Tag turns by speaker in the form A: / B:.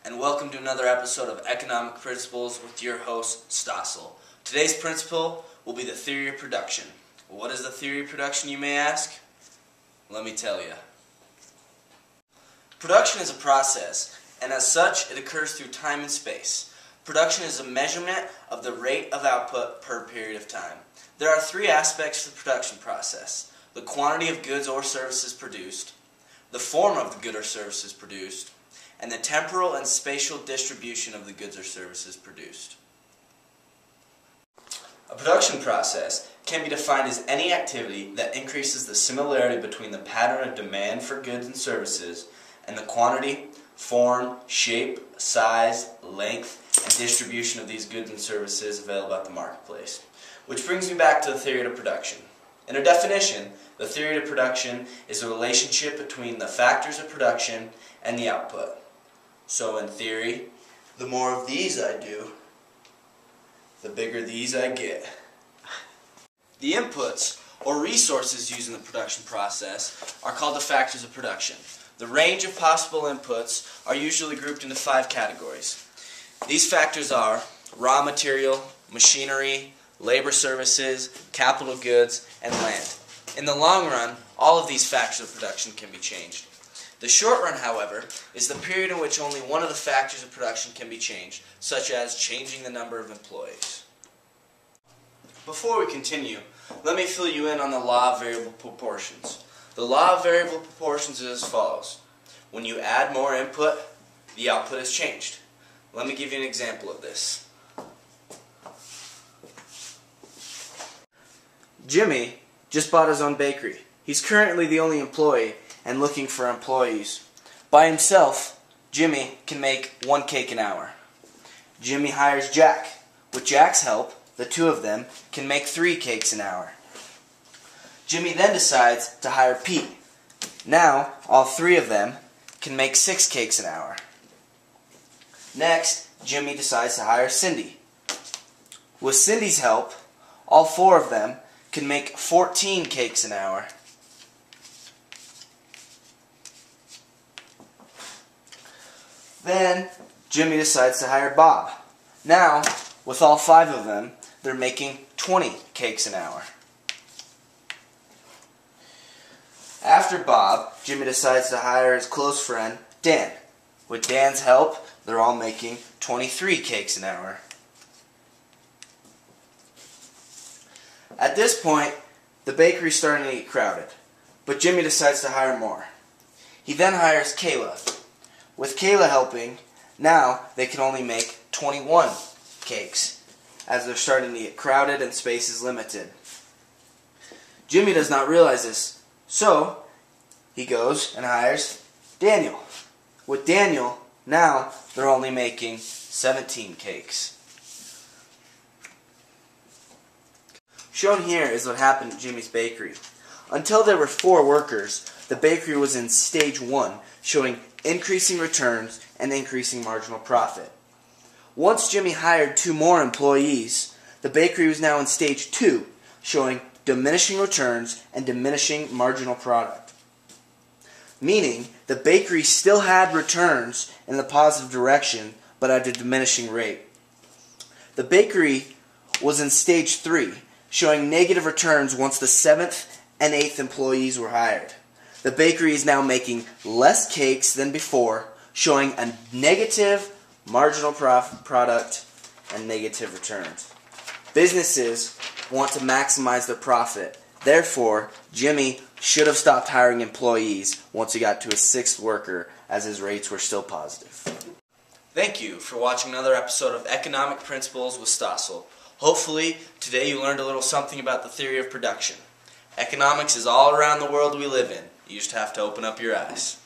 A: and welcome to another episode of Economic Principles with your host, Stossel. Today's principle will be the theory of production. What is the theory of production, you may ask? Let me tell you. Production is a process, and as such, it occurs through time and space. Production is a measurement of the rate of output per period of time. There are three aspects to the production process: the quantity of goods or services produced, the form of the good or services produced, and the temporal and spatial distribution of the goods or services produced. A production process can be defined as any activity that increases the similarity between the pattern of demand for goods and services and the quantity, form, shape, size, length, and distribution of these goods and services available at the marketplace. Which brings me back to the theory of production. In a definition, the theory of production is a relationship between the factors of production and the output. So in theory, the more of these I do, the bigger these I get. The inputs, or resources used in the production process, are called the factors of production. The range of possible inputs are usually grouped into 5 categories. These factors are raw material, machinery, labor services, capital goods, and land. In the long run, all of these factors of production can be changed. The short run, however, is the period in which only one of the factors of production can be changed, such as changing the number of employees. Before we continue, let me fill you in on the law of variable proportions. The law of variable proportions is as follows. When you add more input, the output is changed. Let me give you an example of this. Jimmy just bought his own bakery. He's currently the only employee and looking for employees. By himself, Jimmy can make 1 cake an hour. Jimmy hires Jack. With Jack's help, the two of them can make 3 cakes an hour. Jimmy then decides to hire Pete. Now, all 3 of them can make 6 cakes an hour. Next, Jimmy decides to hire Cindy. With Cindy's help, all 4 of them can make 14 cakes an hour. Then, Jimmy decides to hire Bob. Now, with all 5 of them, they're making 20 cakes an hour. After Bob, Jimmy decides to hire his close friend, Dan. With Dan's help, they're all making 23 cakes an hour. At this point, the bakery's starting to get crowded, but Jimmy decides to hire more. He then hires Kayla. With Kayla helping, now they can only make 21 cakes, as they're starting to get crowded and space is limited. Jimmy does not realize this, so he goes and hires Daniel. With Daniel, now they're only making 17 cakes. Shown here is what happened at Jimmy's bakery. Until there were 4 workers, the bakery was in stage 1, showing increasing returns and increasing marginal profit. Once Jimmy hired 2 more employees, the bakery was now in stage 2, showing diminishing returns and diminishing marginal product. Meaning, the bakery still had returns in the positive direction, but at a diminishing rate. The bakery was in stage 3, showing negative returns once the 7th and 8th employees were hired. The bakery is now making less cakes than before, showing a negative marginal product and negative returns. Businesses want to maximize their profit. Therefore, Jimmy should have stopped hiring employees once he got to his 6th worker, as his rates were still positive. Thank you for watching another episode of Economic Principles with Stossel. Hopefully, today you learned a little something about the theory of production. Economics is all around the world we live in. You just have to open up your eyes.